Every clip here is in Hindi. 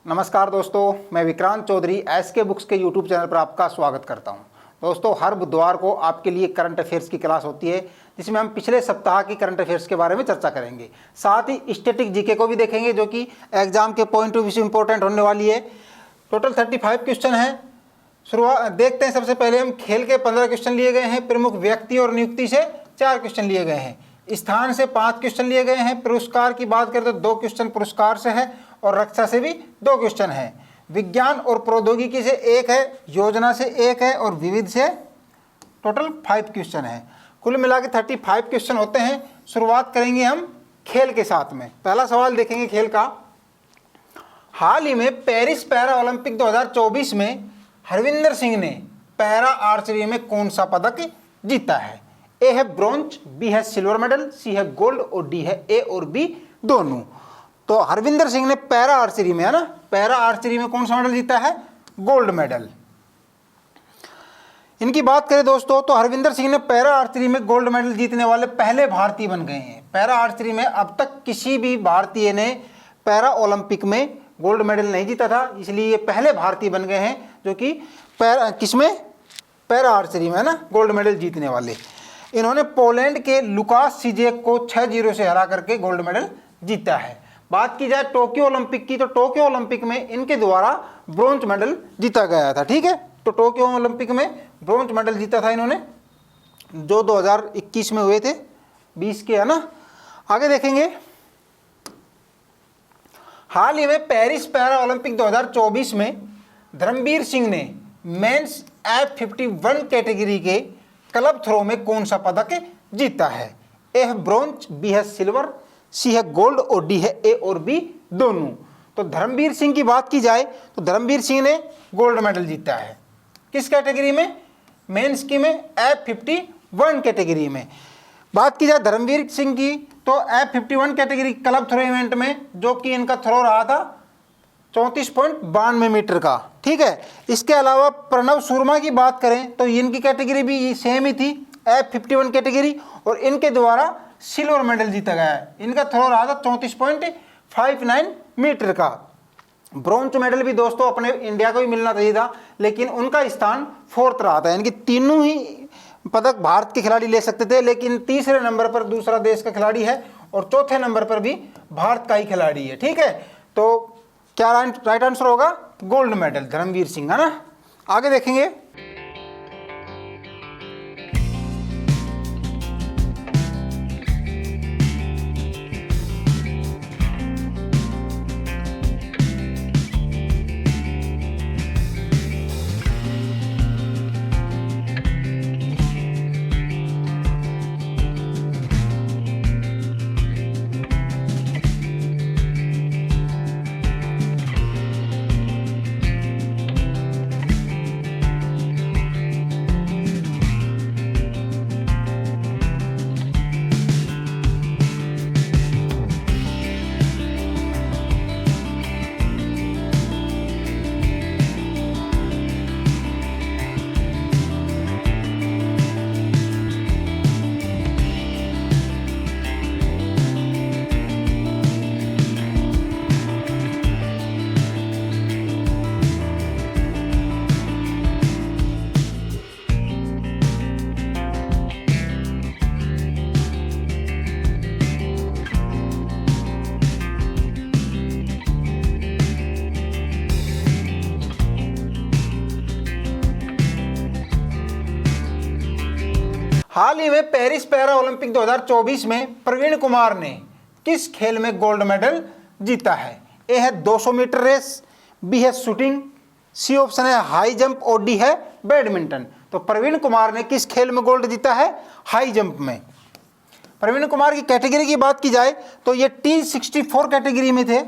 नमस्कार दोस्तों, मैं विक्रांत चौधरी एसके बुक्स के यूट्यूब चैनल पर आपका स्वागत करता हूं। दोस्तों, हर बुधवार को आपके लिए करंट अफेयर्स की क्लास होती है जिसमें हम पिछले सप्ताह की करंट अफेयर्स के बारे में चर्चा करेंगे। साथ ही स्टैटिक जीके को भी देखेंगे जो कि एग्जाम के पॉइंट ऑफ व्यू से इंपॉर्टेंट होने वाली है। टोटल 35 क्वेश्चन है। शुरुआत देखते हैं। सबसे पहले हम खेल के 15 क्वेश्चन लिए गए हैं। प्रमुख व्यक्ति और नियुक्ति से 4 क्वेश्चन लिए गए हैं। स्थान से 5 क्वेश्चन लिए गए हैं। पुरस्कार की बात करें तो 2 क्वेश्चन पुरस्कार से है और रक्षा से भी 2 क्वेश्चन है। विज्ञान और प्रौद्योगिकी से 1 है, योजना से 1 है और विविध से टोटल 5 क्वेश्चन है। कुल मिला के 35 क्वेश्चन होते हैं। शुरुआत करेंगे हम खेल के साथ में। पहला सवाल देखेंगे खेल का। हाल ही में पेरिस पैरा ओलंपिक 2024 में हरविंदर सिंह ने पैरा आर्चरी में कौन सा पदक जीता है? ए है ब्रॉन्ज, बी है सिल्वर मेडल, सी है गोल्ड और डी है ए और बी दोनों। तो हरविंदर सिंह ने पैरा आर्चरी में, है ना, पैरा आर्चरी में कौन सा मेडल जीता है? Gold medal. इनकी बात करें दोस्तों तो हरविंदर सिंह ने पैरा आर्चरी में गोल्ड मेडल जीतने वाले पहले भारतीय बन गए हैं। पैरा आर्चरी में अब तक किसी भी भारतीय ने पैरा ओलंपिक में गोल्ड मेडल नहीं जीता था, इसलिए ये पहले भारतीय बन गए हैं जो कि किसमें? पैरा आर्चरी में, है ना, गोल्ड मेडल जीतने वाले। इन्होंने पोलैंड के लुकास सिजेक को 6-0 से हरा करके गोल्ड मेडल जीता है। बात की जाए टोक्यो ओलंपिक की तो टोक्यो ओलंपिक में इनके द्वारा ब्रोंज मेडल जीता गया था। ठीक है, तो टोक्यो ओलंपिक में ब्रोंज मेडल जीता था इन्होंने, जो 2021 में हुए थे, 20 के, है ना। आगे देखेंगे। हाल ही में पेरिस पैरा ओलंपिक 2024 में धर्मवीर सिंह ने मेंस F51 कैटेगरी के क्लब थ्रो में कौन सा पदक जीता है? ए है ब्रॉन्ज, बी है सिल्वर, सी है गोल्ड और डी है ए और बी दोनों। तो धर्मवीर सिंह की बात की जाए तो धर्मवीर सिंह ने गोल्ड मेडल जीता है। किस कैटेगरी में? मेंस की में, F51 कैटेगरी में। बात की जाए धर्मवीर सिंह की तो F51 category club throw event में जो कि इनका थ्रो रहा था 34.92 मीटर का। ठीक है। इसके अलावा प्रणव शर्मा की बात करें तो इनकी कैटेगरी भी सेम ही थी, F51 कैटेगरी, और इनके द्वारा सिल्वर मेडल जीता गया है। इनका थ्रो रहा था 34.59 मीटर का। ब्रॉन्ज मेडल भी दोस्तों अपने इंडिया को भी मिलना चाहिए था, लेकिन उनका स्थान 4th रहा था। इनकी तीनों ही पदक भारत के खिलाड़ी ले सकते थे, लेकिन तीसरे नंबर पर दूसरा देश का खिलाड़ी है और चौथे नंबर पर भी भारत का ही खिलाड़ी है। ठीक है, तो क्या राइट आंसर होगा? गोल्ड मेडल, धर्मवीर सिंह, है ना। आगे देखेंगे। हाल ही में पेरिस पैरा ओलंपिक 2024 में प्रवीण कुमार ने किस खेल में गोल्ड मेडल जीता है? ए है 200 मीटर रेस, बी है शूटिंग, सी ऑप्शन है हाई जंप और डी है बैडमिंटन। तो प्रवीण कुमार ने किस खेल में गोल्ड जीता है? हाई जंप में। प्रवीण कुमार की कैटेगरी की बात की जाए तो ये T64 कैटेगरी में थे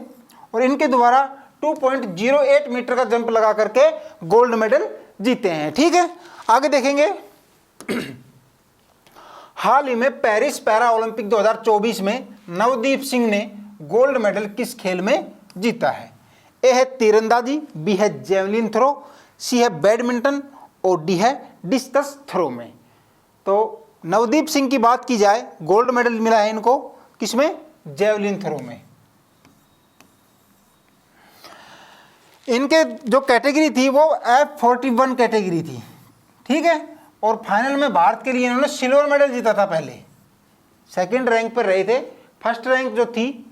और इनके द्वारा 2.08 मीटर का जंप लगा करके गोल्ड मेडल जीते हैं। ठीक है, आगे देखेंगे। हाल ही में पेरिस पैरा ओलंपिक 2024 में नवदीप सिंह ने गोल्ड मेडल किस खेल में जीता है? ए है तीरंदाजी, बी है जेवलिन थ्रो, सी है बैडमिंटन और डी है डिस्कस थ्रो में। तो नवदीप सिंह की बात की जाए, गोल्ड मेडल मिला है इनको किसमें? जेवलिन थ्रो में। इनके जो कैटेगरी थी वो F41 कैटेगरी थी, ठीक है। और फाइनल में भारत के लिए इन्होंने सिल्वर मेडल जीता था। पहले सेकंड रैंक पर रहे थे। फर्स्ट रैंक जो थी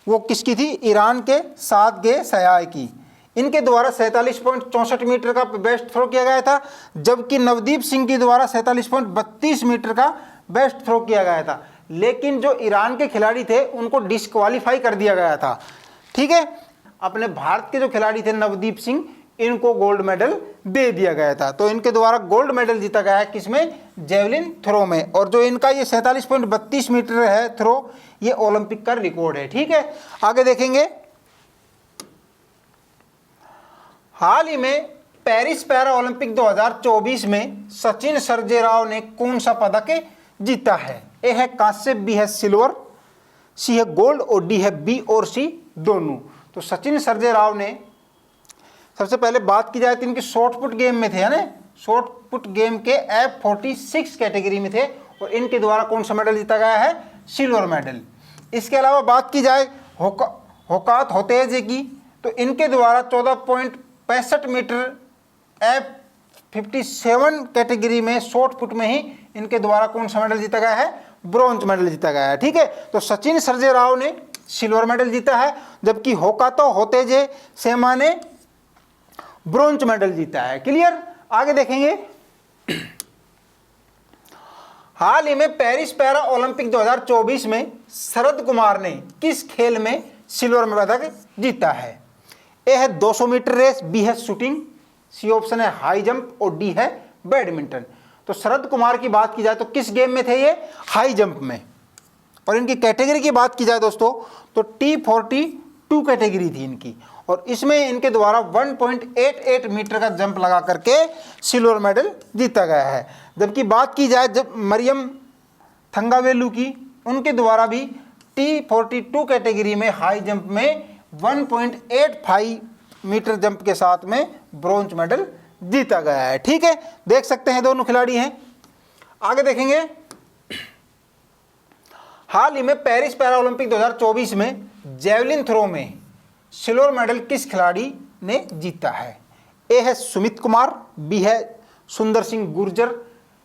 वो किसकी थी? ईरान के सादगे सयाय की। इनके द्वारा 47.64 मीटर का बेस्ट थ्रो किया गया था, जबकि नवदीप सिंह के द्वारा 47.32 मीटर का बेस्ट थ्रो किया गया था। लेकिन जो ईरान के खिलाड़ी थे उनको डिस्क्वालीफाई कर दिया गया था, ठीक है। अपने भारत के जो खिलाड़ी थे नवदीप सिंह, इनको गोल्ड मेडल दे दिया गया था। तो इनके द्वारा गोल्ड मेडल जीता गया है किसमें? जेवलिन थ्रो में। और जो इनका ये 47.32 मीटर है थ्रो, ये ओलंपिक का रिकॉर्ड है, ठीक है। आगे देखेंगे, हाल ही में पेरिस पैरा ओलंपिक 2024 में सचिन सर्जेराव ने कौन सा पदक जीता है? ए है कांस्य, बी है सिल्वर, सी है गोल्ड और डी है बी और सी दोनों। तो सचिन सर्जेराव ने, सबसे पहले बात की जाए तो इनके शॉर्ट पुट गेम में थे, है ना, शॉर्ट पुट गेम के F46 कैटेगरी में थे और इनके द्वारा कौन सा मेडल जीता गया है? Silver medal. इसके अलावा बात की जाए होकात होतेजे की, तो इनके द्वारा 14.65 मीटर F57 कैटेगरी में शॉर्ट पुट में ही इनके द्वारा कौन सा मेडल जीता गया है? ब्रॉन्ज मेडल जीता गया है, ठीक है। तो सचिन सर्जेराव ने सिल्वर मेडल जीता है, जबकि होकातो होतेजे सेमा ने ब्रॉन्ज मेडल जीता है। क्लियर? आगे देखेंगे, हाल ही में पेरिस पैरा ओलंपिक 2024 में शरद कुमार ने किस खेल में सिल्वर पदक जीता है? ए है 200 मीटर रेस, बी है शूटिंग, सी ऑप्शन है हाई जंप और डी है बैडमिंटन। तो शरद कुमार की बात की जाए तो किस गेम में थे ये? हाई जंप में। और इनकी कैटेगरी की बात की जाए दोस्तों तो T42 कैटेगरी थी इनकी, और इसमें इनके द्वारा 1.88 मीटर का जंप लगा करके सिल्वर मेडल जीता गया है। जबकि बात की जाए जब मरियम थंगावेलू की, उनके द्वारा भी T42 कैटेगरी में हाई जंप में 1.85 मीटर जंप के साथ में ब्रॉन्ज मेडल जीता गया है, ठीक है। देख सकते हैं दोनों खिलाड़ी हैं। आगे देखेंगे, हाल ही में पेरिस पैरा ओलंपिक 2024 में जेवलिन थ्रो में सिल्वर मेडल किस खिलाड़ी ने जीता है? ए है सुमित कुमार, बी है सुंदर सिंह गुर्जर,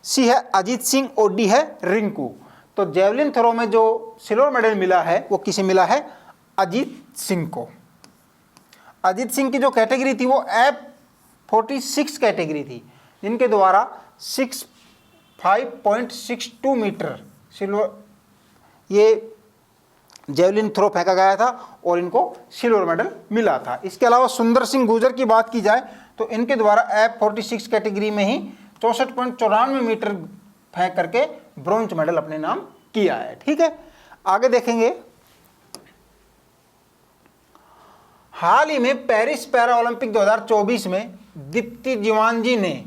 सी है अजीत सिंह और डी है रिंकू। तो जेवलिन थ्रो में जो सिल्वर मेडल मिला है वो किसे मिला है? अजीत सिंह को। अजीत सिंह की जो कैटेगरी थी वो F46 कैटेगरी थी, जिनके द्वारा 65.62 मीटर सिल्वर ये जेवलिन थ्रो फेंका गया था और इनको सिल्वर मेडल मिला था। इसके अलावा सुंदर सिंह गुर्जर की बात की जाए तो इनके द्वारा F46 कैटेगरी में ही 64.94 मीटर फेंक करके ब्रॉन्ज मेडल अपने नाम किया है, ठीक है। आगे देखेंगे, हाल ही में पेरिस पैरा ओलंपिक 2024 में दीप्ति जीवांजी ने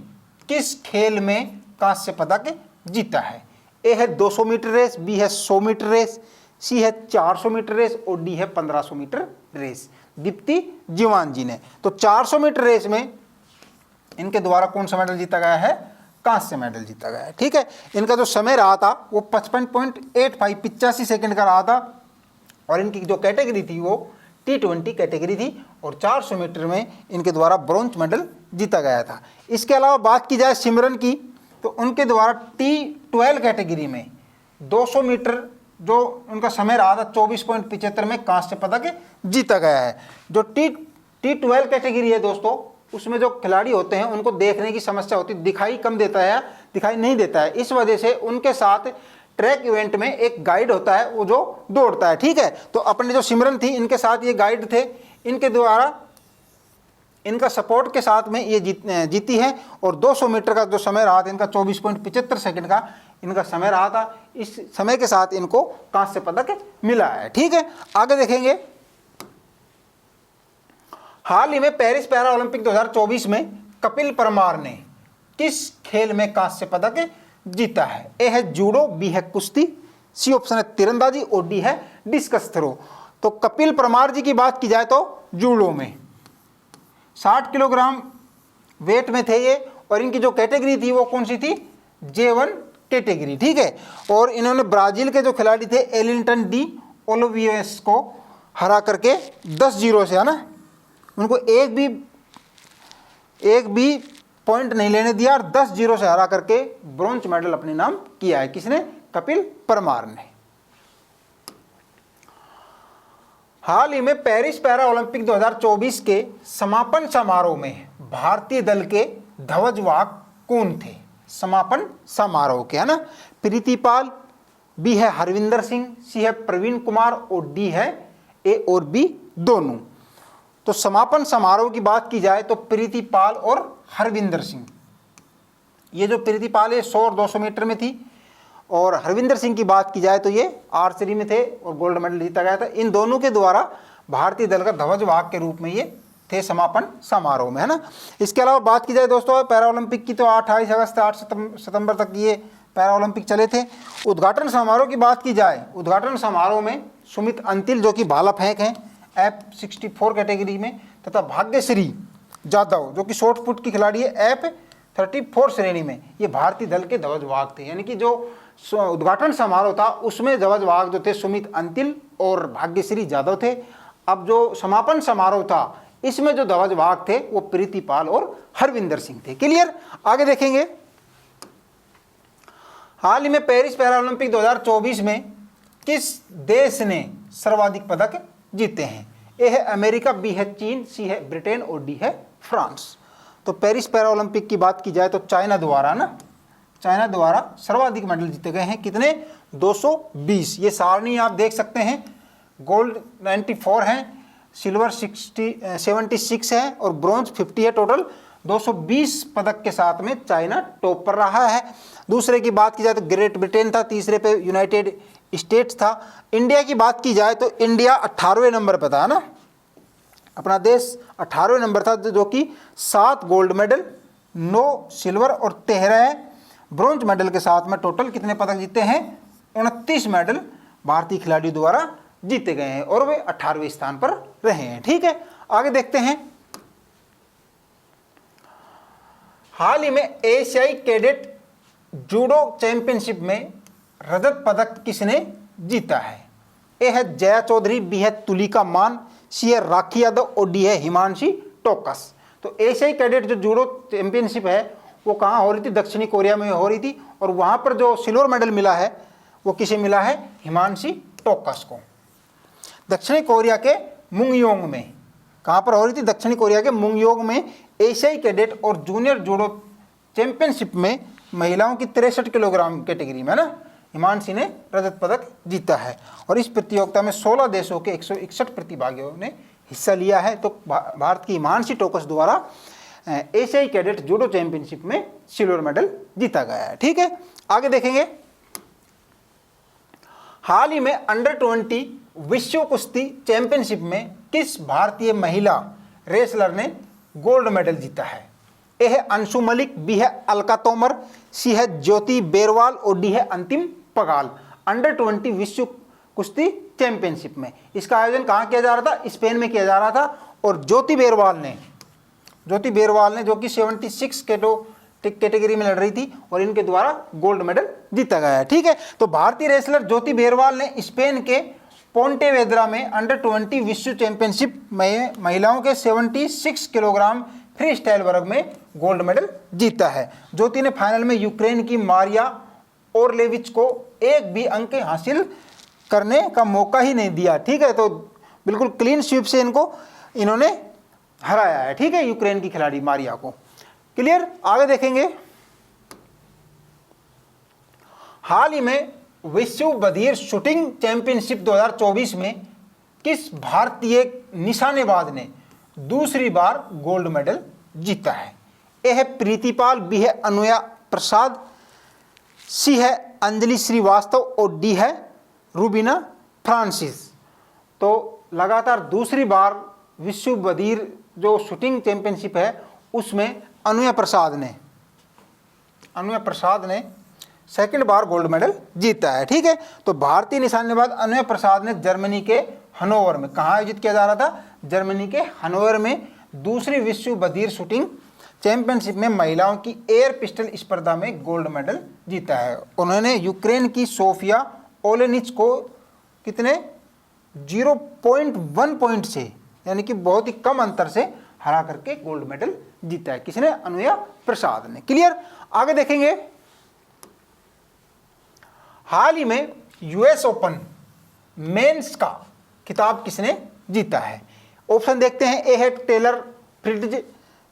किस खेल में कांस्य पदक जीता है? ए है 200 मीटर रेस, बी है 100 मीटर रेस, सी है 400 मीटर रेस और डी है 1500 मीटर रेस। दीप्ति जीवांजी ने। तो 400 मीटर रेस में इनके द्वारा कौन सा मेडल जीता गया है? कांस्य मेडल जीता गया है, ठीक है। इनका जो समय रहा था वो 55.85 सेकंड का रहा था और इनकी जो कैटेगरी थी वो T20 कैटेगरी थी और 400 मीटर में इनके द्वारा ब्रॉन्ज मेडल जीता गया था। इसके अलावा बात की जाए सिमरन की, तो उनके द्वारा T12 कैटेगरी में 200 मीटर जो उनका समय रहा था 24.75 में कांस्य पदक जीता गया है। जो T12 कैटेगरी है दोस्तों, उसमें जो खिलाड़ी होते हैं उनको देखने की समस्या होती है, दिखाई कम देता है, दिखाई नहीं देता है। इस वजह से उनके साथ ट्रैक इवेंट में एक गाइड होता है वो जो दौड़ता है, ठीक है। तो अपने जो सिमरन थी इनके साथ ये गाइड थे, इनके द्वारा इनका सपोर्ट के साथ में ये जीती है। और 200 मीटर का जो समय रहा था इनका 24.75 सेकंड का इनका समय रहा था। इस समय के साथ इनको कांस्य पदक मिला है, ठीक है। आगे देखेंगे, हाल ही में पेरिस पैरा ओलंपिक 2024 में कपिल परमार ने किस खेल में कांस्य पदक जीता है? ए है जूडो, बी है कुश्ती, सी ऑप्शन है तीरंदाजी और डी है डिस्कस थ्रो। तो कपिल परमार जी की बात की जाए तो जूडो में 60 किलोग्राम वेट में थे ये और इनकी जो कैटेगरी थी वो कौन सी थी? J1 कैटेगरी, ठीक है। और इन्होंने ब्राजील के जो खिलाड़ी थे एलिंटन डी ओलिवियस को हरा करके 10-0 से, है ना, उनको एक भी एक भी पॉइंट नहीं लेने दिया और 10-0 से हरा करके ब्रॉन्ज मेडल अपने नाम किया है। किसने? कपिल परमार ने। हाल ही में पेरिस पैरा ओलंपिक 2024 के समापन समारोह में भारतीय दल के ध्वजवाहक कौन थे? समापन समारोह के, है ना? प्रीतिपाल, बी है हरविंदर सिंह, सी है प्रवीण कुमार और डी है ए और बी दोनों। तो समापन समारोह की बात की जाए तो प्रीतिपाल और हरविंदर सिंह, ये जो प्रीतिपाल है 100 और 200 मीटर में थी, और हरविंदर सिंह की बात की जाए तो ये आर्चरी में थे और गोल्ड मेडल जीता गया था। इन दोनों के द्वारा भारतीय दल का ध्वजवाहक के रूप में ये थे समापन समारोह में, है ना? इसके अलावा बात की जाए दोस्तों पैरा ओलंपिक की तो 28 अगस्त से 8 सितंबर तक ये पैरा ओलंपिक चले थे। उद्घाटन समारोह की बात की जाए, उद्घाटन समारोह में सुमित अंतिल जो कि भाला फेंक हैं F64 कैटेगरी में, तथा भाग्यश्री जाधव जो कि शॉर्ट पुट की खिलाड़ी है F34 श्रेणी में, ये भारतीय दल के ध्वजवाहक थे। यानी कि जो उद्घाटन समारोह था उसमें ध्वजवाहक जो थे सुमित अंतिल और भाग्यश्री जाधव थे। अब जो समापन समारोह था इसमें जो ध्वजवाहक थे वो प्रीतिपाल और हरविंदर सिंह थे। क्लियर? आगे देखेंगे। हाल ही में पेरिस पैरा ओलंपिक 2024 में किस देश ने सर्वाधिक पदक जीते हैं? ए है अमेरिका, बी है चीन, सी है ब्रिटेन और डी है फ्रांस। तो पेरिस पैरा ओलंपिक की बात की जाए तो चाइना द्वारा सर्वाधिक मेडल जीते गए हैं। कितने? 220। ये सारणी आप देख सकते हैं, गोल्ड 94 है, सिल्वर 76 है और ब्रॉन्ज 50 है। टोटल 220 पदक के साथ में चाइना टॉप पर रहा है। दूसरे की बात की जाए तो ग्रेट ब्रिटेन था, तीसरे पे यूनाइटेड स्टेट्स था। इंडिया की बात की जाए तो इंडिया 18वें नंबर पर था, ना? अपना देश 18वें नंबर था, जो कि 7 गोल्ड मेडल, 9 सिल्वर और 13 ब्रॉन्ज मेडल के साथ में टोटल कितने पदक जीते हैं? 29 मेडल भारतीय खिलाड़ियों द्वारा जीते गए हैं और वे 18वें स्थान पर रहे हैं। ठीक है, आगे देखते हैं। हाल ही में एशियाई कैडेट जूडो चैंपियनशिप में रजत पदक किसने जीता है? ए है जया चौधरी, बी है तुलिका मान, सी है राखी यादव और डी है हिमांशी टोकस। तो एशियाई कैडेट जो जूडो चैंपियनशिप है वो कहाँ हो रही थी? दक्षिणी कोरिया में हो रही थी, और वहाँ पर जो सिल्वर मेडल मिला है वो किसे मिला है? हिमांशी टोकस को। दक्षिणी कोरिया के मुंगयोंग में, कहाँ पर हो रही थी? दक्षिणी कोरिया के मुंगयोंग में एशियाई कैडेट और जूनियर जूडो चैंपियनशिप में महिलाओं की 63 किलोग्राम कैटेगरी में, ना, हिमांशी ने रजत पदक जीता है। और इस प्रतियोगिता में 16 देशों के 161 प्रतिभागियों ने हिस्सा लिया है। तो भारत की हिमांशी टोकस द्वारा एशियाई कैडेट जूडो चैंपियनशिप में सिल्वर मेडल जीता गया है। ठीक है, आगे देखेंगे। हाल ही में अंडर 20 विश्व कुश्ती चैंपियनशिप में किस भारतीय महिला रेसलर ने गोल्ड मेडल जीता है? ए है अंशु मलिक, बी है अलका तोमर, सी है ज्योति बेरवाल और डी है अंतिम पगाल। अंडर 20 विश्व कुश्ती चैंपियनशिप में इसका आयोजन कहाँ किया जा रहा था? स्पेन में किया जा रहा था। और ज्योति बेरवाल ने जो कि 76 कैटेगरी में लड़ रही थी और इनके द्वारा गोल्ड मेडल जीता गया है। ठीक है, तो भारतीय रेसलर ज्योति बेरवाल ने स्पेन के पोंटेवेद्रा में अंडर 20 विश्व चैंपियनशिप में महिलाओं के 76 किलोग्राम फ्री स्टाइल वर्ग में गोल्ड मेडल जीता है। ज्योति ने फाइनल में यूक्रेन की मारिया ओरलेविच को एक भी अंक हासिल करने का मौका ही नहीं दिया। ठीक है, तो बिल्कुल क्लीन स्वीप से इन्होंने हराया है। ठीक है, यूक्रेन की खिलाड़ी मारिया को। क्लियर? आगे देखेंगे। हाल ही में विश्व बधिर शूटिंग चैंपियनशिप 2024 में किस भारतीय निशानेबाज ने दूसरी बार गोल्ड मेडल जीता है? ए है प्रीतिपाल, बी है अनुया प्रसाद, सी है अंजलि श्रीवास्तव और डी है रूबीना फ्रांसिस। तो लगातार दूसरी बार विश्व बधिर जो शूटिंग चैंपियनशिप है उसमें अनुया प्रसाद ने सेकंड बार गोल्ड मेडल जीता है। ठीक है, तो भारतीय निशानेबाज अनुया प्रसाद ने जर्मनी के हनोवर में, कहाँ आयोजित किया जा रहा था? जर्मनी के हनोवर में दूसरी विश्व बधिर शूटिंग चैंपियनशिप में महिलाओं की एयर पिस्टल स्पर्धा में गोल्ड मेडल जीता है। उन्होंने यूक्रेन की सोफिया ओलेनिच को कितने 0.1 पॉइंट से, यानी कि बहुत ही कम अंतर से हरा करके गोल्ड मेडल जीता है। किसने? अनुया प्रसाद ने। क्लियर। आगे देखेंगे, हाल ही में यूएस ओपन मेंस का खिताब किसने जीता है? ऑप्शन देखते हैं। ए है टेलर फ्रिट्ज,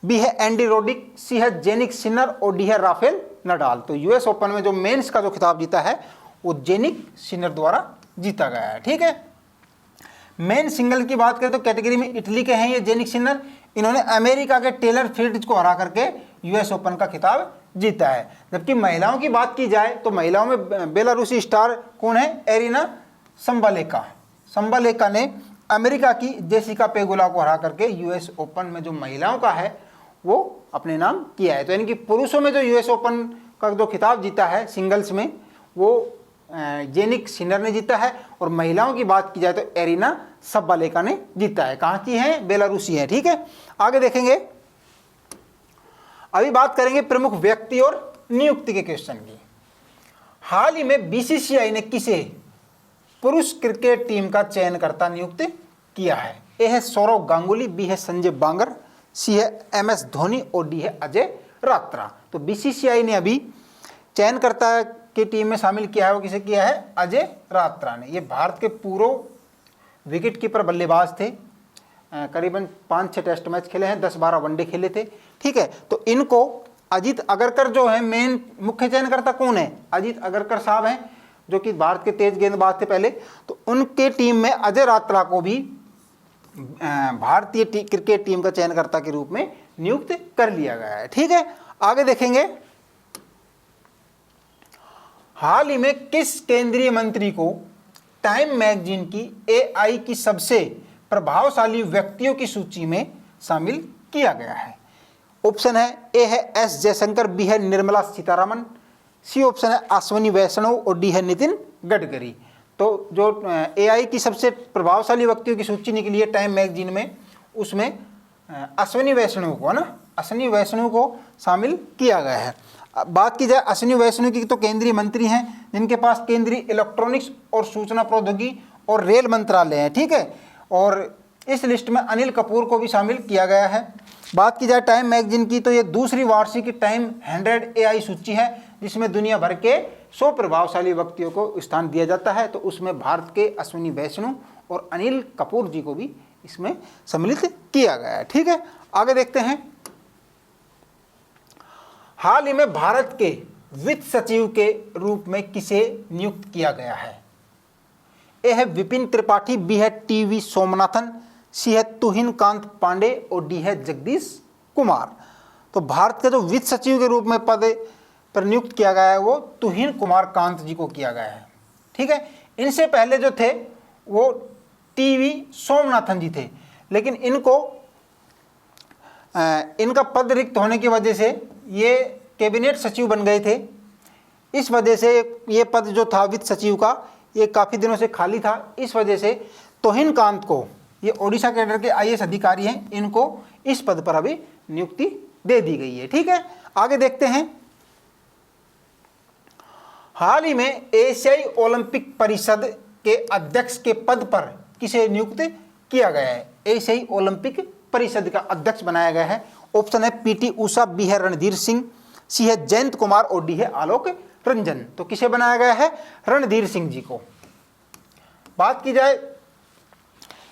बी है एंडी रोडिक, सी है जेनिक सिनर और डी है राफेल नडाल। तो यूएस ओपन में जो मेंस का जो खिताब जीता है वो जेनिक सिनर द्वारा जीता गया है। ठीक है। मेन सिंगल की बात करें तो कैटेगरी में इटली के हैं ये जेनिक सिनर। इन्होंने अमेरिका के टेलर फ्रिट्ज को हरा करके यूएस ओपन का खिताब जीता है। जबकि महिलाओं की बात की जाए तो महिलाओं में बेलारूसी स्टार कौन है? एरिना संबालेका। संबालेका ने अमेरिका की जेसिका पेगुला को हरा करके यूएस ओपन में जो महिलाओं का है वो अपने नाम किया है। तो यानी कि पुरुषों में जो यूएस ओपन का जो खिताब जीता है सिंगल्स में वो जेनिक सिनर ने जीता है, और महिलाओं की बात की जाए तो एरिना सबबालेका ने जीता है। कहाँ की है? बेलारूसी है। ठीक है। आगे देखेंगे, अभी बात करेंगे प्रमुख व्यक्ति और नियुक्ति के क्वेश्चन की। हाल ही में बीसीसीआई ने किसे पुरुष क्रिकेट टीम का चयनकर्ता नियुक्त किया है? ए है सौरव गांगुली, बी है संजय बांगर, सी है एमएस धोनी और डी है अजय रात्रा। तो बीसीसीआई ने अभी चयनकर्ता की टीम में शामिल किया है, वो किसे किया है? अजय रात्रा ने। ये भारत के पूर्व विकेट कीपर बल्लेबाज थे, करीबन 5-6 टेस्ट मैच खेले हैं, 10-12 वनडे खेले थे। ठीक है। तो इनको अजीत अगरकर जो है मेन मुख्य चयनकर्ता कौन है? अजीत अगरकर साहब हैं जो कि भारत के तेज गेंदबाज थे पहले। तो उनके टीम में अजय रात्रा को भी भारतीय क्रिकेट टीम का चयनकर्ता के रूप में नियुक्त कर लिया गया है। ठीक है। आगे देखेंगे, हाल ही में किस केंद्रीय मंत्री को टाइम मैगजीन की एआई की सबसे प्रभावशाली व्यक्तियों की सूची में शामिल किया गया है? ऑप्शन है। ए है एस जयशंकर, बी है निर्मला सीतारामन, सी ऑप्शन है अश्विनी वैष्णव और डी है नितिन गडकरी। तो जो एआई की सबसे प्रभावशाली व्यक्तियों की सूची निकली है टाइम मैगजीन में, उसमें अश्विनी वैष्णव को, है ना, अश्विनी वैष्णव को शामिल किया गया है। बात की जाए अश्विनी वैष्णव की तो केंद्रीय मंत्री हैं जिनके पास केंद्रीय इलेक्ट्रॉनिक्स और सूचना प्रौद्योगिकी और रेल मंत्रालय है। ठीक है। और इस लिस्ट में अनिल कपूर को भी शामिल किया गया है। बात की जाए टाइम मैगजीन की तो ये दूसरी वार्षिक टाइम 100 एआई सूची है जिसमें दुनिया भर के 100 प्रभावशाली व्यक्तियों को स्थान दिया जाता है। तो उसमें भारत के अश्विनी वैष्णव और अनिल कपूर जी को भी इसमें सम्मिलित किया गया है। ठीक है। आगे देखते हैं, हाल ही में भारत के वित्त सचिव के रूप में किसे नियुक्त किया गया है? ए है विपिन त्रिपाठी, बी है टीवी सोमनाथन, सी है तुहिन कांत पांडे और डी है जगदीश कुमार। तो भारत के जो वित्त सचिव के रूप में पद पर नियुक्त किया गया है वो तुहिन कुमार कांत जी को किया गया है। ठीक है। इनसे पहले जो थे वो टीवी सोमनाथन जी थे, लेकिन इनका पद रिक्त होने की वजह से ये कैबिनेट सचिव बन गए थे। इस वजह से ये पद जो था वित्त सचिव का ये काफ़ी दिनों से खाली था। इस वजह से तुहिन कांत को, ये ओडिशा कैडर के आईएएस अधिकारी हैं, इनको इस पद पर अभी नियुक्ति दे दी गई है। ठीक है। आगे देखते हैं, हाल ही में एशियाई ओलंपिक परिषद के अध्यक्ष के पद पर किसे नियुक्त किया गया है? एशियाई ओलंपिक परिषद का अध्यक्ष बनाया गया है। ऑप्शन है पीटी उषा, बी है रणधीर सिंह, सी है जयंत कुमार और डी है आलोक रंजन। तो किसे बनाया गया है? रणधीर सिंह जी को। बात की जाए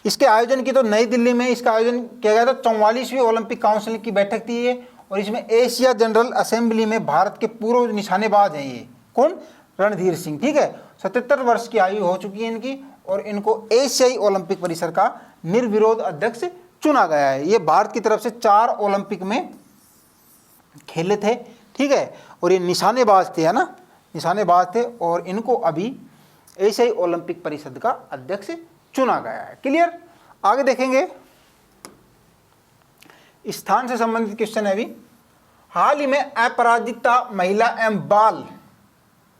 इसके आयोजन की तो नई दिल्ली में इसका आयोजन किया गया था। 44वीं ओलंपिक काउंसिल की बैठक थी ये, और इसमें एशिया जनरल असेंबली में भारत के पूर्व निशानेबाज हैं ये। कौन? रणधीर सिंह। ठीक है। 77 वर्ष की आयु हो चुकी है इनकी, और इनको एशियाई ओलंपिक परिषद का निर्विरोध अध्यक्ष चुना गया है। ये भारत की तरफ से 4 ओलंपिक में खेले थे। ठीक है। और ये निशानेबाज थे, है ना, निशानेबाज थे, और इनको अभी एशियाई ओलंपिक परिषद का अध्यक्ष चुना गया है। क्लियर। आगे देखेंगे, स्थान से संबंधित क्वेश्चन है अभी। हाल ही में अपराधिकता महिला एवं बाल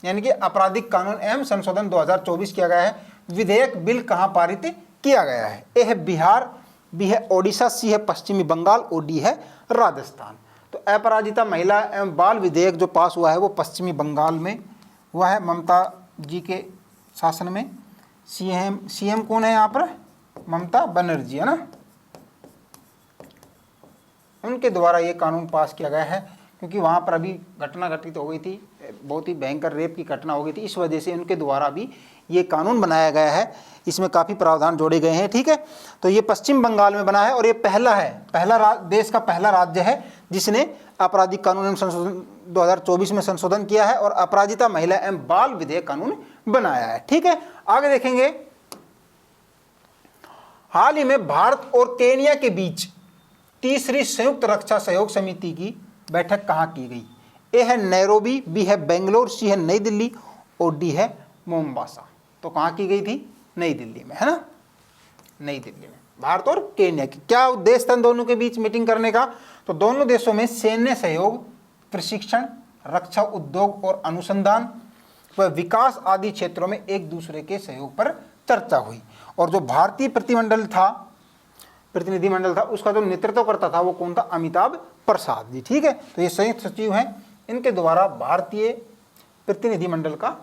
यानी कि आपराधिक कानून एवं संशोधन 2024 किया गया है। विधेयक बिल कहां पारित किया गया है? ए है बिहार, बी है ओडिशा, सी है पश्चिमी बंगाल और डी है राजस्थान। तो अपराजिता महिला एवं बाल विधेयक जो पास हुआ है वो पश्चिमी बंगाल में हुआ है, ममता जी के शासन में। सीएम कौन है यहाँ पर? ममता बनर्जी, है ना। उनके द्वारा ये कानून पास किया गया है, क्योंकि वहाँ पर अभी घटना घटित हो गई थी, बहुत ही भयंकर रेप की घटना हो गई थी, इस वजह से उनके द्वारा भी ये कानून बनाया गया है। इसमें काफ़ी प्रावधान जोड़े गए हैं। ठीक है, तो ये पश्चिम बंगाल में बना है और ये देश का पहला राज्य है जिसने आपराधिक कानून एवं संशोधन 2024 में संशोधन किया है और अपराजिता महिला एवं बाल विधेयक कानून बनाया है। ठीक है, आगे देखेंगे। हाल ही में भारत और केन्या के बीच तीसरी संयुक्त रक्षा सहयोग समिति की बैठक कहाँ की गई? ए है नैरोबी, बी है बेंगलोर, सी है नई दिल्ली और डी है मोम्बासा। तो कहाँ की गई थी? नई दिल्ली में, है ना, नई दिल्ली में। भारत और केन्या की क्या उद्देश्य था दोनों के बीच मीटिंग करने का? तो दोनों देशों में सैन्य सहयोग, प्रशिक्षण, रक्षा उद्योग और अनुसंधान व विकास आदि क्षेत्रों में एक दूसरे के सहयोग पर चर्चा हुई। और जो भारतीय प्रतिनिधिमंडल था उसका जो नेतृत्व करता था वो कौन था? अमिताभ प्रसाद जी। ठीक है, तो ये संयुक्त सचिव हैं, इनके द्वारा भारतीय प्रतिनिधिमंडल का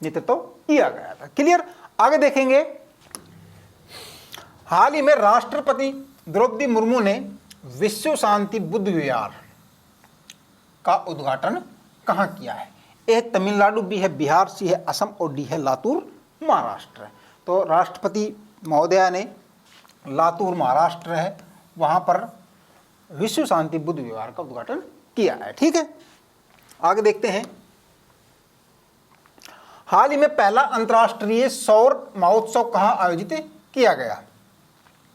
नेतृत्व किया गया था। क्लियर? आगे देखेंगे। हाल ही में राष्ट्रपति द्रौपदी मुर्मू ने विश्व शांति बुद्ध विहार का उद्घाटन कहाँ किया है? ए तमिलनाडु, बी है बिहार, सी है असम और डी है लातूर महाराष्ट्र। तो राष्ट्रपति महोदया ने लातूर महाराष्ट्र है वहाँ पर विश्व शांति बुद्ध विहार का उद्घाटन किया है। ठीक है, आगे देखते हैं। हाल ही में पहला अंतर्राष्ट्रीय सौर महोत्सव कहाँ आयोजित किया गया?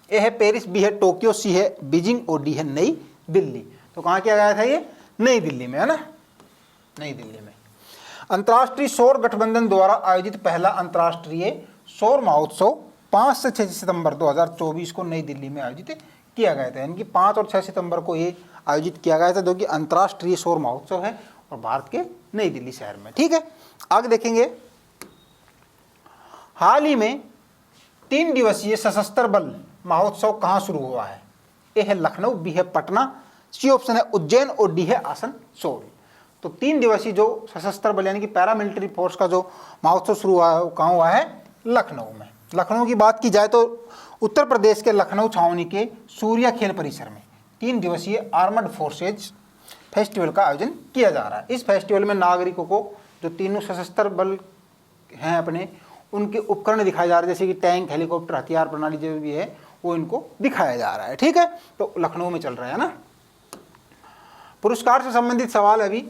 ए है पेरिस, बी है टोक्यो, सी है बीजिंग और डी है नई दिल्ली। तो कहाँ किया गया था? ये नई दिल्ली में, है ना, नई दिल्ली में। अंतर्राष्ट्रीय सौर गठबंधन द्वारा आयोजित पहला अंतर्राष्ट्रीय सौर महोत्सव 5 से 6 सितंबर 2024 को नई दिल्ली में आयोजित किया गया था। यानी कि 5 और 6 सितंबर को ये आयोजित किया गया था, जो कि अंतर्राष्ट्रीय सौर महोत्सव है और भारत के नई दिल्ली शहर में। ठीक है, आगे देखेंगे। हाल ही में 3 दिवसीय सशस्त्र बल महोत्सव कहाँ शुरू हुआ है? ए है लखनऊ, बी है पटना, सी ऑप्शन है उज्जैन और डी है आसनसोल। तो 3 दिवसीय जो सशस्त्र बल यानी कि पैरामिलिट्री फोर्स का जो महोत्सव शुरू हुआ है वो कहाँ हुआ है? लखनऊ में। लखनऊ की बात की जाए तो उत्तर प्रदेश के लखनऊ छावनी के सूर्या खेल परिसर में 3 दिवसीय आर्मड फोर्सेज फेस्टिवल का आयोजन किया जा रहा है। इस फेस्टिवल में नागरिकों को जो तीनों सशस्त्र बल हैं अपने उनके उपकरण दिखाए जा रहे हैं, जैसे कि टैंक, हेलीकॉप्टर, हथियार प्रणाली जो भी है वो इनको दिखाया जा रहा है। ठीक है, तो लखनऊ में चल रहा है ना। पुरस्कार से संबंधित सवाल अभी।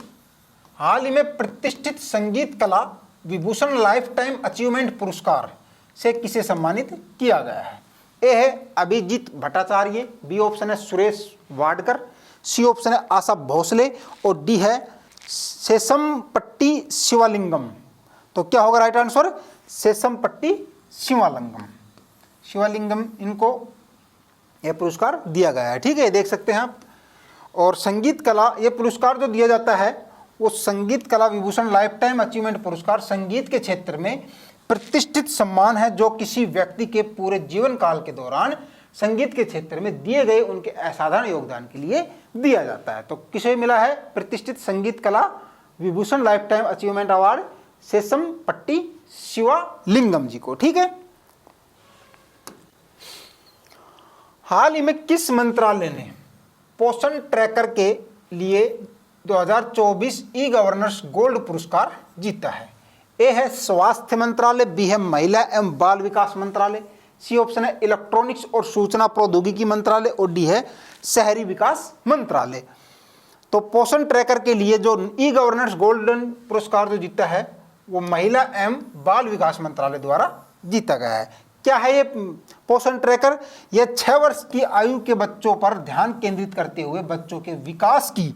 हाल ही में प्रतिष्ठित Sangeet Kala Vibhushan lifetime achievement पुरस्कार से किसे सम्मानित किया गया है? ए है अभिजीत भट्टाचार्य, बी ऑप्शन है सुरेश वाडकर, सी ऑप्शन है आशा भोसले और डी है शेषमपट्टी शिवलिंगम। तो क्या होगा राइट आंसर? शेषमपट्टी शिवलिंगम इनको यह पुरस्कार दिया गया है। ठीक है, देख सकते हैं आप। और संगीत कला ये पुरस्कार जो दिया जाता है वो संगीत Kala Vibhushan lifetime achievement पुरस्कार संगीत के क्षेत्र में प्रतिष्ठित सम्मान है जो किसी व्यक्ति के पूरे जीवन काल के दौरान संगीत के क्षेत्र में दिए गए उनके असाधारण योगदान के लिए दिया जाता है। तो किसे मिला है प्रतिष्ठित Sangeet Kala Vibhushan lifetime achievement award? Sheshampatti Sivalingam ji को। ठीक है, हाल ही में किस मंत्रालय ने पोषण ट्रैकर के लिए 2024 ई गवर्नेंस गोल्ड पुरस्कार जीता है? ए है स्वास्थ्य मंत्रालय, बी है महिला एवं बाल विकास मंत्रालय, सी ऑप्शन है इलेक्ट्रॉनिक्स और सूचना प्रौद्योगिकी मंत्रालय और डी है शहरी विकास मंत्रालय। तो पोषण ट्रैकर के लिए जो ई गवर्नेंस गोल्डन पुरस्कार जो जीता है वो महिला एवं बाल विकास मंत्रालय द्वारा जीता गया है। क्या है ये पोषण ट्रैकर? यह 6 वर्ष की आयु के बच्चों पर ध्यान केंद्रित करते हुए बच्चों के विकास की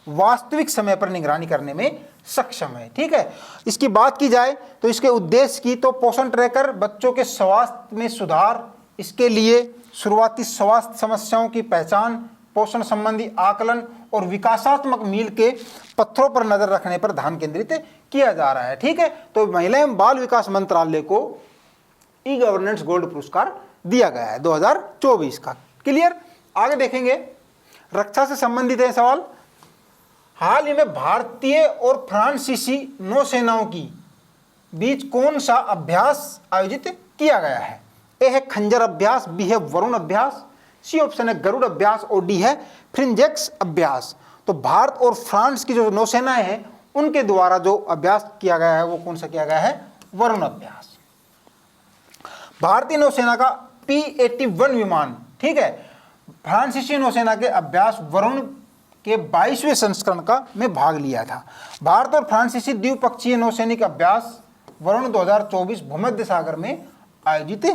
वास्तविक समय पर निगरानी करने में सक्षम है। ठीक है, इसकी बात की जाए तो इसके उद्देश्य की तो पोषण ट्रैकर बच्चों के स्वास्थ्य में सुधार, इसके लिए शुरुआती स्वास्थ्य समस्याओं की पहचान, पोषण संबंधी आकलन और विकासात्मक मील के पत्थरों पर नजर रखने पर ध्यान केंद्रित किया जा रहा है। ठीक है, तो महिला एवं बाल विकास मंत्रालय को ई गवर्नेंस गोल्ड पुरस्कार दिया गया है 2024 का। क्लियर? आगे देखेंगे, रक्षा से संबंधित है सवाल। हाल ही में भारतीय और फ्रांसीसी नौसेनाओं की बीच कौन सा अभ्यास आयोजित किया गया है? ए है खंजर अभ्यास, बी है वरुण अभ्यास, सी ऑप्शन है गरुड़ अभ्यास और डी है फ्रिंजेक्स अभ्यास। तो भारत और फ्रांस की जो नौसेनाएं हैं उनके द्वारा जो अभ्यास किया गया है वो कौन सा किया गया है, वरुण अभ्यास। भारतीय नौसेना का P-81 विमान, ठीक है, फ्रांसीसी नौसेना के अभ्यास वरुण के 22वें संस्करण का में भाग लिया था। भारत और फ्रांसीसी द्विपक्षीय नौसैनिक अभ्यास वरुण 2024 भूमध्य सागर में आयोजित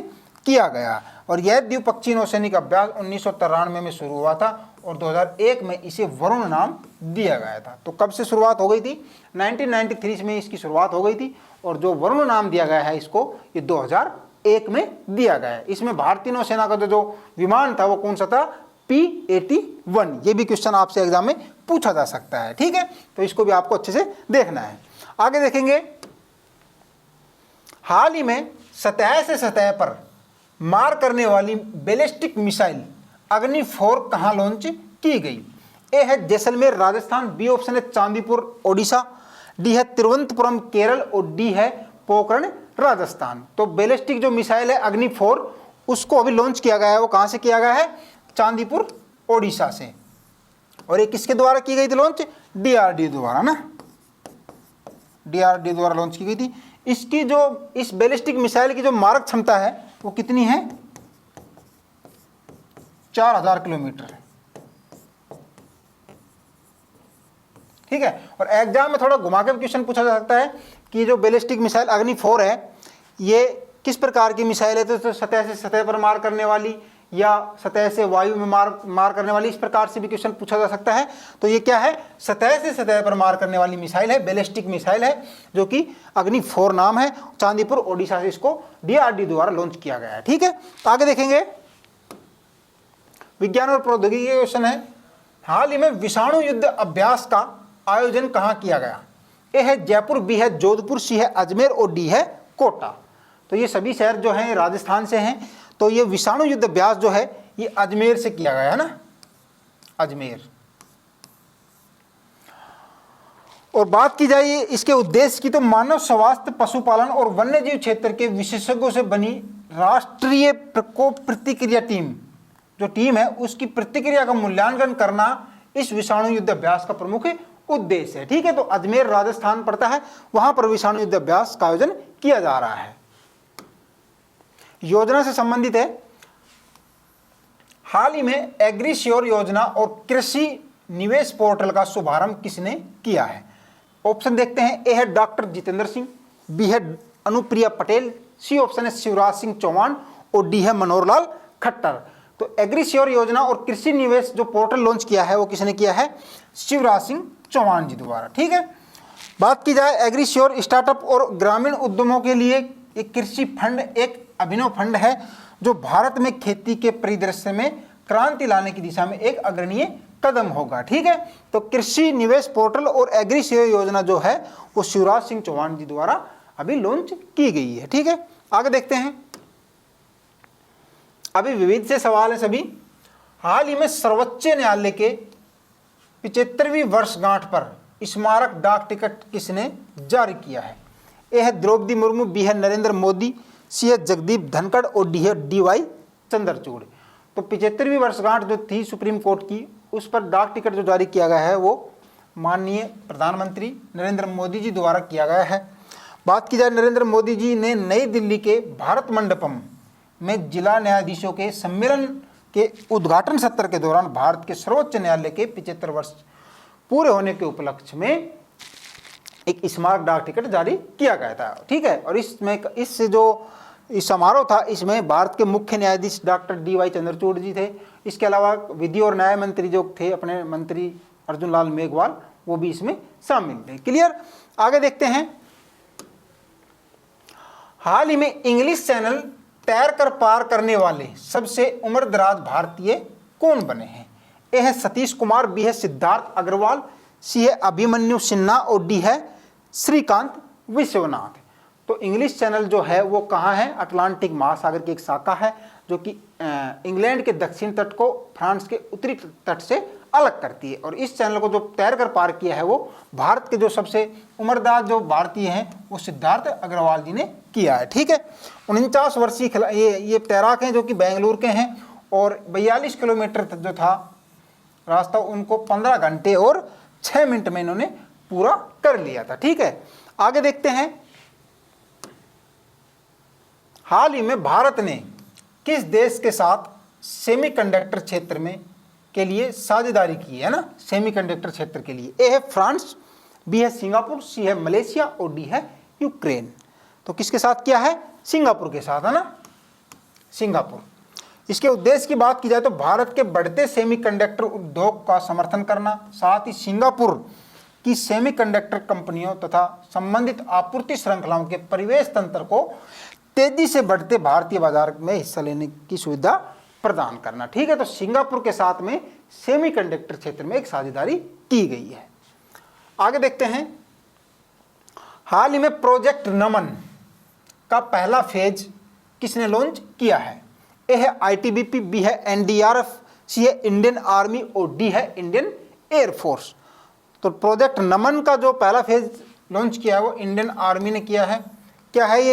किया गया और यह द्विपक्षीय नौसैनिक अभ्यास 1993 में शुरू हुआ था और 2001 में इसे वरुण नाम दिया गया था। तो कब से शुरुआत हो गई थी, 1993 में इसकी शुरुआत हो गई थी और जो वरुण नाम दिया गया है इसको ये 2001 में दिया गया है। इसमें भारतीय नौसेना का जो विमान था वो कौन सा था, P-81। ये भी क्वेश्चन आपसे एग्जाम में पूछा जा सकता है, ठीक है, तो इसको भी आपको अच्छे से देखना है। आगे देखेंगे, हाल ही में सतह से सतह पर मार करने वाली बैलिस्टिक मिसाइल अग्नि 4 कहां लॉन्च की गई। ए है जैसलमेर राजस्थान, बी ऑप्शन है चांदीपुर ओडिशा, डी है तिरुवनंतपुरम केरल और डी है पोखरण राजस्थान। तो बैलिस्टिक जो मिसाइल है अग्नि 4 उसको अभी लॉन्च किया गया है, वो कहां से किया गया है, चांदीपुर ओडिशा से। और ये किसके द्वारा की गई थी लॉन्च, DRDO द्वारा ना, DRDO द्वारा लॉन्च की गई थी। इसकी जो इस बैलिस्टिक मिसाइल की जो मारक क्षमता है वो कितनी है, 4000 किलोमीटर, ठीक है। और एग्जाम में थोड़ा घुमा के क्वेश्चन पूछा जा सकता है कि जो बैलिस्टिक मिसाइल अग्नि 4 है ये किस प्रकार की मिसाइल है, तो सतह से सतह पर मार करने वाली या सतह से वायु में मार करने वाली, इस प्रकार से भी क्वेश्चन पूछा जा सकता है। तो ये क्या है, सतह से सतह पर मार करने वाली मिसाइल है, बैलिस्टिक मिसाइल है जो कि अग्नि 4 नाम है। चांदीपुर ओडिशा से इसको DRDO द्वारा लॉन्च किया गया है, ठीक है। तो आगे देखेंगे, विज्ञान और प्रौद्योगिकी के क्वेश्चन है, हाल ही में विषाणु युद्ध अभ्यास का आयोजन कहां किया गया। ए है जयपुर, बी है जोधपुर, सी है अजमेर और डी है कोटा। तो ये सभी शहर जो हैं राजस्थान से हैं। तो ये विषाणु युद्ध अभ्यास जो है ये अजमेर से किया गया है ना, अजमेर। और बात की जाए इसके उद्देश्य की तो मानव स्वास्थ्य, पशुपालन और वन्यजीव क्षेत्र के विशेषज्ञों से बनी राष्ट्रीय प्रकोप प्रतिक्रिया टीम, जो टीम है उसकी प्रतिक्रिया का मूल्यांकन करना इस विषाणु युद्ध अभ्यास का प्रमुख उद्देश्य है, ठीक है। तो अजमेर राजस्थान पड़ता है, वहां पर विषाणु युद्ध अभ्यास का आयोजन किया जा रहा है। योजना से संबंधित है, हाल ही में एग्रीश्योर योजना और कृषि निवेश पोर्टल का शुभारंभ किसने किया है। ऑप्शन देखते हैं, ए है डॉक्टर जितेंद्र सिंह, बी है अनुप्रिया पटेल, सी ऑप्शन है शिवराज सिंह चौहान और डी है मनोहर लाल खट्टर। तो एग्रीश्योर योजना और कृषि निवेश जो पोर्टल लॉन्च किया है वो किसने किया है, शिवराज सिंह चौहान जी द्वारा, ठीक है। बात की जाए एग्रीश्योर स्टार्टअप और ग्रामीण उद्यमों के लिए एक कृषि फंड एक अभिनव फंड है जो भारत में खेती के परिदृश्य में क्रांति लाने की दिशा में एक अग्रणीय कदम होगा, ठीक है। तो कृषि निवेश पोर्टल और एग्रीश्योर योजना जो है वो शिवराज सिंह चौहान जी द्वारा अभी लॉन्च की गई है, ठीक है। आगे देखते हैं, अभी विविध से सवाल है सभी। हाल ही में सर्वोच्च न्यायालय के 75वीं वर्षगांठ पर स्मारक डाक टिकट किसने जारी किया है। ए है द्रौपदी मुर्मू, बी है नरेंद्र मोदी, सी है जगदीप धनखड़ और डी है DY चंद्रचूड़। तो 75वीं वर्षगांठ जो थी सुप्रीम कोर्ट की, उस पर डाक टिकट जो जारी किया गया है वो माननीय प्रधानमंत्री नरेंद्र मोदी जी द्वारा किया गया है। बात की जाए, नरेंद्र मोदी जी ने नई दिल्ली के भारत मंडपम में जिला न्यायाधीशों के सम्मेलन के उद्घाटन सत्र के दौरान भारत के सर्वोच्च न्यायालय के 75 वर्ष पूरे होने के उपलक्ष्य में एक स्मारक डाक टिकट जारी किया गया था, ठीक है। और इसमें इस जो इस समारोह था इसमें भारत के मुख्य न्यायाधीश डॉक्टर DY चंद्रचूड़ जी थे। इसके अलावा विधि और न्याय मंत्री जो थे अपने मंत्री अर्जुन लाल मेघवाल वो भी इसमें शामिल थे। क्लियर। आगे देखते हैं, हाल ही में इंग्लिश चैनल तैर कर पार करने वाले सबसे उम्रदराज भारतीय कौन बने हैं। ए है सतीश कुमार, बी है सिद्धार्थ अग्रवाल, सी है अभिमन्यु सिन्हा और डी है श्रीकांत विश्वनाथ। तो इंग्लिश चैनल जो है वो कहाँ है, अटलांटिक महासागर की एक शाखा है जो कि इंग्लैंड के दक्षिण तट को फ्रांस के उत्तरी तट से अलग करती है। और इस चैनल को जो तैर कर पार किया है वो भारत के जो सबसे उम्रदराज जो भारतीय हैं वो सिद्धार्थ अग्रवाल जी ने किया है, ठीक है। 49 वर्षीय ये तैराक हैं जो कि बेंगलुरु के हैं और 42 किलोमीटर जो था रास्ता उनको 15 घंटे और 6 मिनट में इन्होंने पूरा कर लिया था। ठीक है, आगे देखते हैं। हाल ही में भारत ने किस देश के साथ सेमीकंडक्टर क्षेत्र में के लिए साझेदारी की है ना, सेमीकंडक्टर क्षेत्र के लिए? ए है फ्रांस, बी है सिंगापुर, सी है मलेशिया और डी है यूक्रेन। तो किसके साथ किया है? सिंगापुर के साथ, है ना, सिंगापुर। इसके उद्देश्य की बात की जाए तो भारत के बढ़ते सेमीकंडक्टर उद्योग का समर्थन करना, साथ ही सिंगापुर की सेमीकंडक्टर कंपनियों तथा संबंधित आपूर्ति श्रृंखलाओं के परिवेश तंत्र को तेजी से बढ़ते भारतीय बाजार में हिस्सा लेने की सुविधा प्रदान करना। ठीक है, तो सिंगापुर के साथ में सेमीकंडक्टर क्षेत्र में एक साझेदारी की गई है। आगे देखते हैं। हाल ही में प्रोजेक्ट नमन का पहला फेज किसने लॉन्च किया है? ए है आईटीबीपी, बी है एनडीआरएफ, सी है इंडियन आर्मी और डी है इंडियन एयरफोर्स। तो प्रोजेक्ट नमन का जो पहला फेज लॉन्च किया है वो इंडियन आर्मी ने किया है। क्या है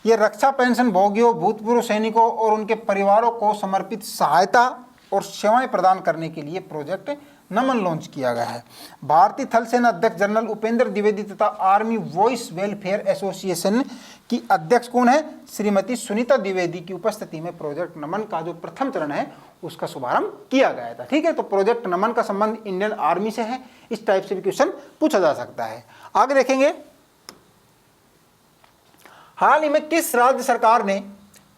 ये रक्षा पेंशन भोगियों, भूतपूर्व सैनिकों और उनके परिवारों को समर्पित सहायता और सेवाएं प्रदान करने के लिए प्रोजेक्ट नमन लॉन्च किया गया है। भारतीय थल सेना अध्यक्ष जनरल उपेंद्र द्विवेदी तथा आर्मी वॉइस वेलफेयर एसोसिएशन की अध्यक्ष कौन है? श्रीमती सुनीता द्विवेदी की उपस्थिति में प्रोजेक्ट नमन का जो प्रथम चरण है उसका शुभारंभ किया गया था। ठीक है, तो प्रोजेक्ट नमन का संबंध इंडियन आर्मी से है। इस टाइप से भी क्वेश्चन पूछा जा सकता है। आगे देखेंगे। हाल ही में किस राज्य सरकार ने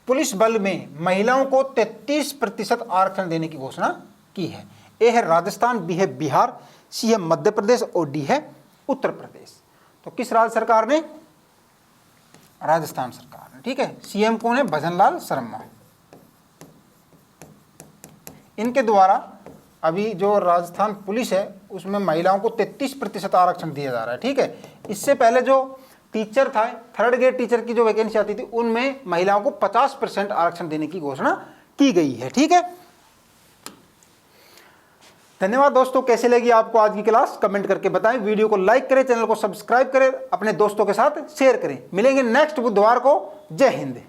पुलिस बल में महिलाओं को 33% आरक्षण देने की घोषणा की है? ए है राजस्थान, बी है बिहार, सी है मध्य प्रदेश और डी है उत्तर प्रदेश। तो किस राज्य सरकार ने? राजस्थान सरकार ने। ठीक है, सीएम कौन है? भजनलाल शर्मा। इनके द्वारा अभी जो राजस्थान पुलिस है उसमें महिलाओं को 33% आरक्षण दिया जा रहा है। ठीक है, इससे पहले जो टीचर था, थर्ड ग्रेड टीचर की जो वैकेंसी आती थी उनमें महिलाओं को 50% आरक्षण देने की घोषणा की गई है। ठीक है, धन्यवाद दोस्तों। कैसे लगी आपको आज की क्लास कमेंट करके बताएं। वीडियो को लाइक करें, चैनल को सब्सक्राइब करें, अपने दोस्तों के साथ शेयर करें। मिलेंगे नेक्स्ट बुधवार को। जय हिंद।